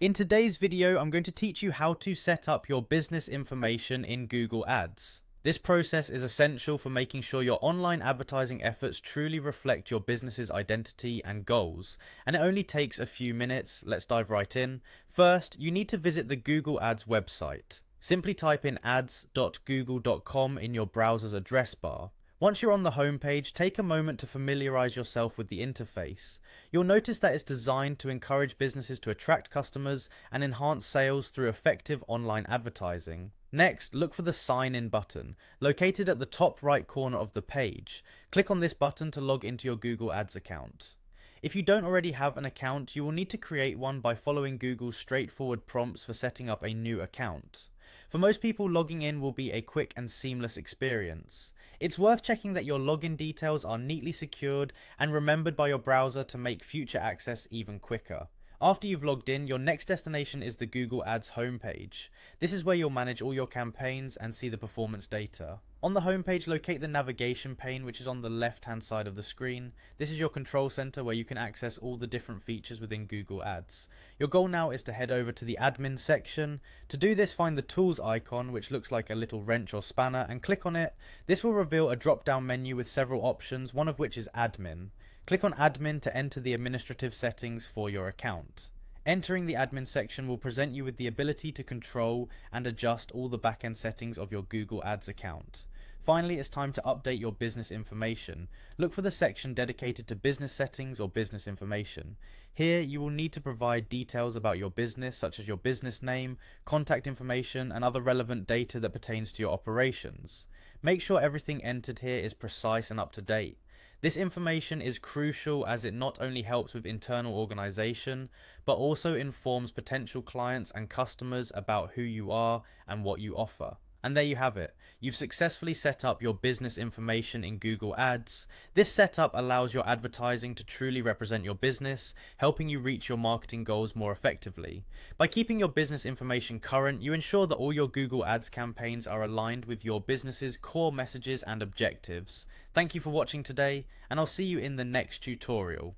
In today's video, I'm going to teach you how to set up your business information in Google Ads. This process is essential for making sure your online advertising efforts truly reflect your business's identity and goals, and it only takes a few minutes. Let's dive right in. First, you need to visit the Google Ads website. Simply type in ads.google.com in your browser's address bar. Once you're on the homepage, take a moment to familiarize yourself with the interface. You'll notice that it's designed to encourage businesses to attract customers and enhance sales through effective online advertising. Next, look for the Sign In button, located at the top right corner of the page. Click on this button to log into your Google Ads account. If you don't already have an account, you will need to create one by following Google's straightforward prompts for setting up a new account. For most people, logging in will be a quick and seamless experience. It's worth checking that your login details are neatly secured and remembered by your browser to make future access even quicker. After you've logged in, your next destination is the Google Ads homepage. This is where you'll manage all your campaigns and see the performance data. On the homepage, locate the navigation pane, which is on the left-hand side of the screen. This is your control center where you can access all the different features within Google Ads. Your goal now is to head over to the admin section. To do this, find the tools icon, which looks like a little wrench or spanner, and click on it. This will reveal a drop-down menu with several options, one of which is admin. Click on admin to enter the administrative settings for your account. Entering the admin section will present you with the ability to control and adjust all the backend settings of your Google Ads account. Finally, it's time to update your business information. Look for the section dedicated to business settings or business information. Here, you will need to provide details about your business, such as your business name, contact information, and other relevant data that pertains to your operations. Make sure everything entered here is precise and up to date. This information is crucial as it not only helps with internal organization, but also informs potential clients and customers about who you are and what you offer. And there you have it. You've successfully set up your business information in Google Ads. This setup allows your advertising to truly represent your business, helping you reach your marketing goals more effectively. By keeping your business information current, you ensure that all your Google Ads campaigns are aligned with your business's core messages and objectives. Thank you for watching today, and I'll see you in the next tutorial.